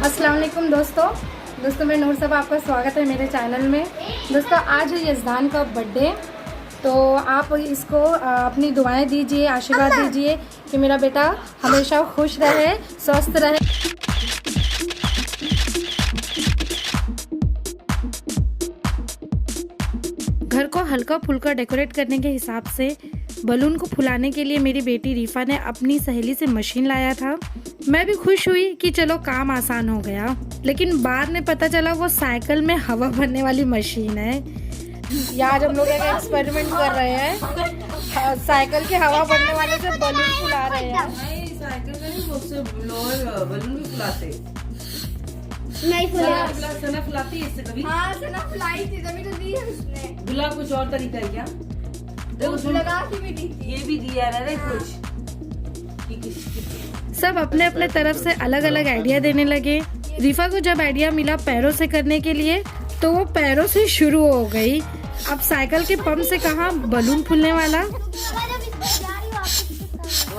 अस्सलाम वालेकुम दोस्तों मैं नूर सबा, आपका स्वागत है मेरे चैनल में। दोस्तों आज है यज़दान का बर्थडे, तो आप इसको अपनी दुआएं दीजिए, आशीर्वाद दीजिए कि मेरा बेटा हमेशा खुश रहे, स्वस्थ रहे। घर को हल्का फुल्का डेकोरेट करने के हिसाब से बलून को फुलाने के लिए मेरी बेटी रीफा ने अपनी सहेली से मशीन लाया था। मैं भी खुश हुई कि चलो काम आसान हो गया, लेकिन बाद में पता चला वो साइकिल में हवा भरने वाली मशीन है। यहाँ आज हम लोग एक एक्सपेरिमेंट कर रहे हैं, साइकिल के हवा भरने वाले से बलून फुला रहे हैं। साइकिल का नहीं, उससे ब्लोअर बलून भी फुलाते। नहीं फुला। सना फुलाती है इससे कभी? हाँ सना फुलाई थी, तभी तो दी है उसने। गुलाब कुछ और तरीका है क्या? देखो लगा के भी दी थी। ये भी दिया है कुछ। सब अपने अपने तरफ से अलग अलग आइडिया देने लगे। रीफा को जब आइडिया मिला पैरों से करने के लिए, तो वो पैरों से शुरू हो गई। अब साइकिल के पंप से कहा बलून फूलने वाला। वो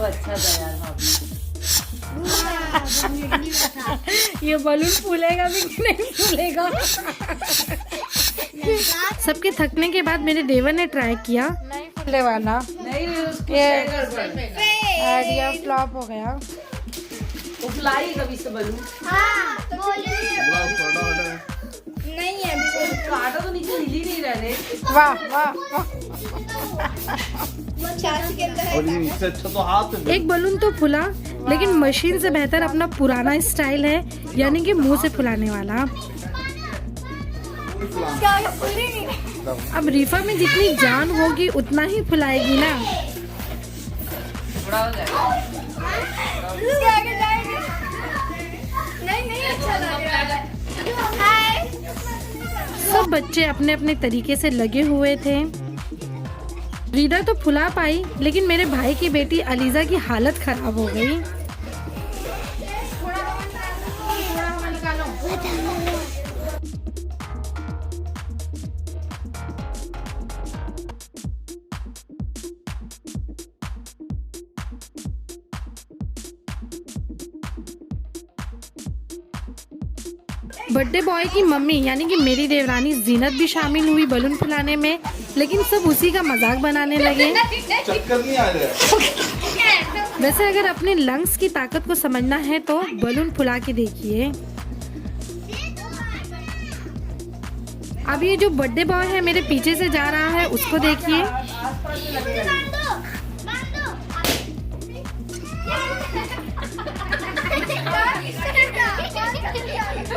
अच्छा था यार भाभी। ये बलून फूलेगा भी कि नहीं फूलेगा। सबके थकने के बाद मेरे देवर ने ट्राई किया, नहीं फूलने वाला। नहीं आइडिया फ्लॉप हो गया। वो फुलाई कभी से बलून? हाँ, नहीं है काटा तो नीचे हिल ही नहीं रहे। वाह वाह वाह। वो चाची के अंदर है। और ये इससे अच्छा तो हाथ में। एक बलून तो फुला, लेकिन मशीन से बेहतर अपना पुराना स्टाइल है, यानी कि मुंह से फुलाने वाला। क्या फुली नहीं? अब रीफा में जितनी जान होगी उतना ही फुलाएगी ना। बड़ा हो जाएगा। इसके आगे जाएंगे। नहीं अच्छा लग रहा है। हाय। सब बच्चे अपने अपने तरीके से लगे हुए थे। रीदा तो फुला पाई, लेकिन मेरे भाई की बेटी अलीजा की हालत खराब हो गई। बर्थडे बॉय की मम्मी यानी कि मेरी देवरानी जीनत भी शामिल हुई बलून फुलाने में, लेकिन सब उसी का मजाक बनाने लगे। चक्कर नहीं आ रहा। वैसे अगर अपने लंग्स की ताकत को समझना है तो बलून फुला के देखिए। अब ये जो बर्थडे बॉय है मेरे पीछे से जा रहा है, उसको देखिए।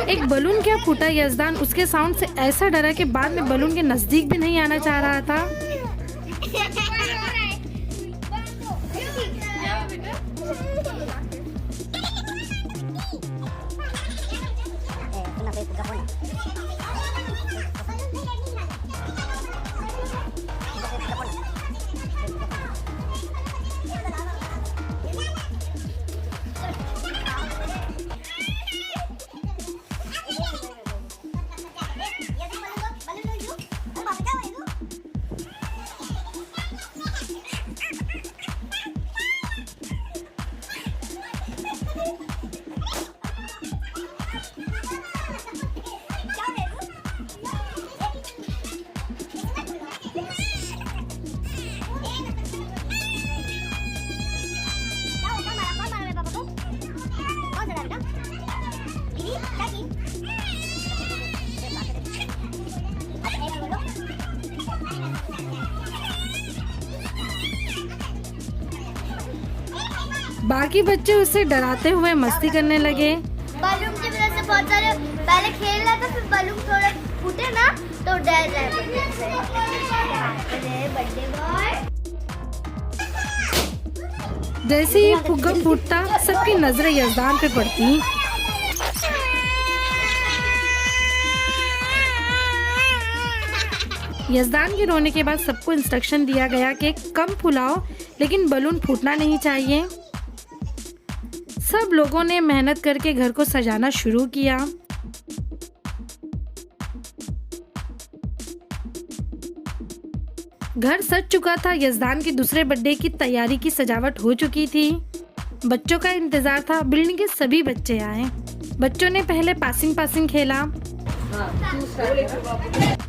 एक बलून क्या फूटा यज़दान उसके साउंड से ऐसा डरा कि बाद में बलून के नजदीक भी नहीं आना चाह रहा था। बाकी बच्चे उससे डराते हुए मस्ती करने लगे। बलून की वजह से बहुत सारे पहले खेल रहा था, फिर बलून थोड़ा फूटे ना तो डर रहा है बर्थडे बॉय। जैसे ही फुग्गा फूटता सबकी नजरें यज़दान पे पड़ती। यज़दान के रोने के बाद सबको इंस्ट्रक्शन दिया गया कि कम फुलाओ, लेकिन बलून फूटना नहीं चाहिए। सब लोगों ने मेहनत करके घर को सजाना शुरू किया। घर सज चुका था। यज़दान के दूसरे बर्थडे की तैयारी की सजावट हो चुकी थी। बच्चों का इंतजार था। बिल्डिंग के सभी बच्चे आए। बच्चों ने पहले पासिंग पासिंग खेला। हाँ, तू स्टार्ट।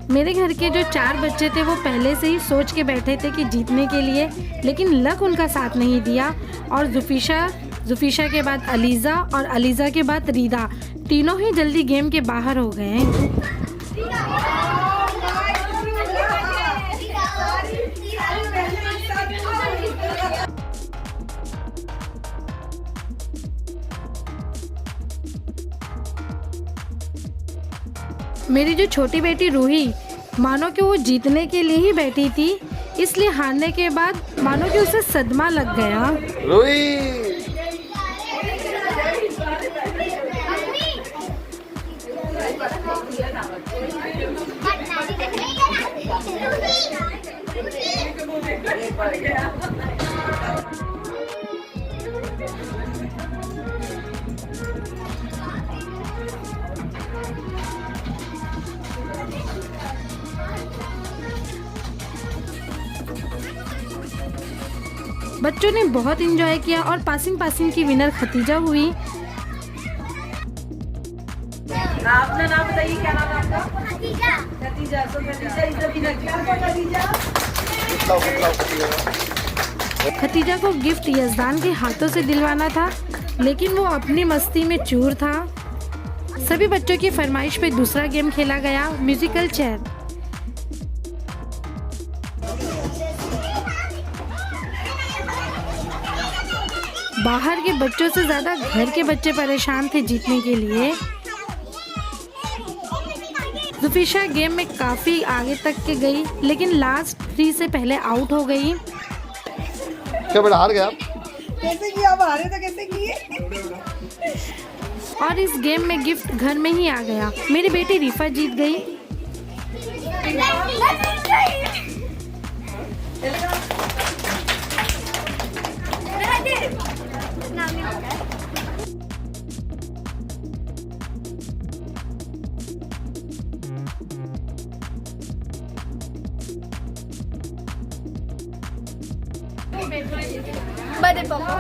मेरे घर के जो 4 बच्चे थे वो पहले से ही सोच के बैठे थे कि जीतने के लिए, लेकिन लक उनका साथ नहीं दिया और जुफीशा के बाद अलीज़ा और अलीज़ा के बाद रीदा, तीनों ही जल्दी गेम के बाहर हो गए। मेरी जो छोटी बेटी रूही, मानो कि वो जीतने के लिए ही बैठी थी, इसलिए हारने के बाद मानो कि उसे सदमा लग गया। रूही बच्चों ने बहुत एंजॉय किया और पासिंग पासिंग की विनर खतीजा हुई। अपना नाम बताइए, क्या नाम है आपका? खतीजा। तो Khatija is the winner. Khatija को गिफ्ट यजदान के हाथों से दिलवाना था, लेकिन वो अपनी मस्ती में चूर था। सभी बच्चों की फरमाइश पे दूसरा गेम खेला गया, म्यूजिकल चेयर। बाहर के बच्चों से ज्यादा घर के बच्चे परेशान थे जीतने के लिए। जुफीशा गेम में काफी आगे तक के गई, लेकिन लास्ट 3 से पहले आउट हो गई। क्या बेटा हार गया? कैसे किया? आप हारे तो कैसे किए? और इस गेम में गिफ्ट घर में ही आ गया। मेरी बेटी रिफा जीत गई। बड़े पापा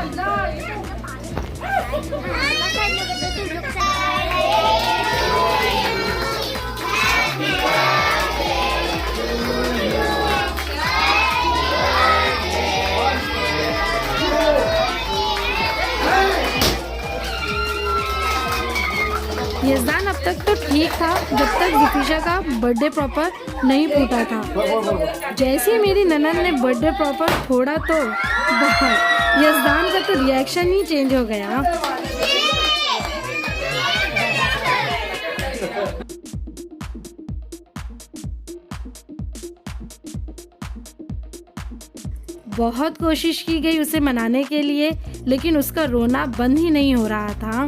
यजदान अब तक तो ठीक था, जब तक जुफीशा का बर्थडे प्रॉपर नहीं फूटा था। जैसे ही मेरी ननद ने बर्थडे प्रॉपर फोड़ा तो यजदान का तो रिएक्शन ही चेंज हो गया। बहुत कोशिश की गई उसे मनाने के लिए, लेकिन उसका रोना बंद ही नहीं हो रहा था।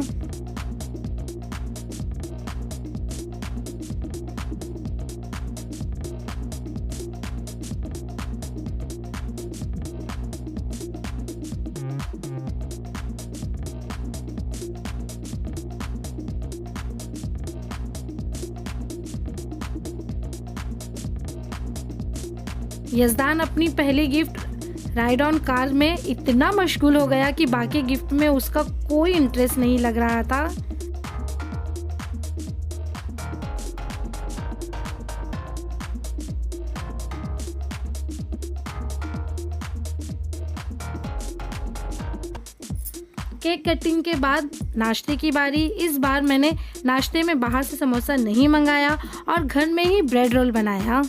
यजदान अपनी पहली गिफ्ट राइड ऑन कार में इतना मशगूल हो गया कि बाकी गिफ्ट में उसका कोई इंटरेस्ट नहीं लग रहा था। केक कटिंग के बाद नाश्ते की बारी। इस बार मैंने नाश्ते में बाहर से समोसा नहीं मंगाया और घर में ही ब्रेड रोल बनाया।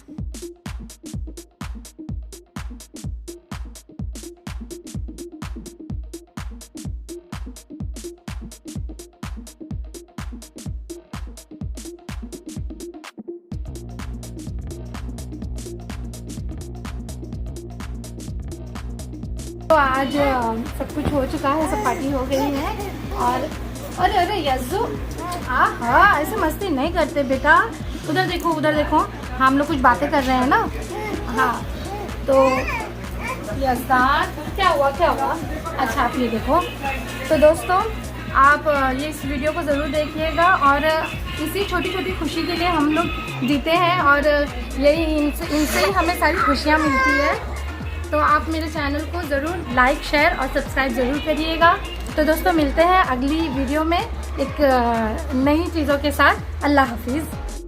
तो आज सब कुछ हो चुका है, सब पार्टी हो गई है। और अरे अरे यज्जू, हाँ ऐसे मस्ती नहीं करते बेटा। उधर देखो उधर देखो, हम लोग कुछ बातें कर रहे हैं ना। हाँ तो यजदान क्या हुआ? अच्छा आप ये देखो। तो दोस्तों आप ये इस वीडियो को ज़रूर देखिएगा और इसी छोटी छोटी खुशी के लिए हम लोग जीते हैं और यही इनसे ही हमें सारी खुशियाँ मिलती है। तो आप मेरे चैनल को ज़रूर लाइक, शेयर और सब्सक्राइब ज़रूर करिएगा। तो दोस्तों मिलते हैं अगली वीडियो में एक नई चीज़ों के साथ। अल्लाह हाफिज़।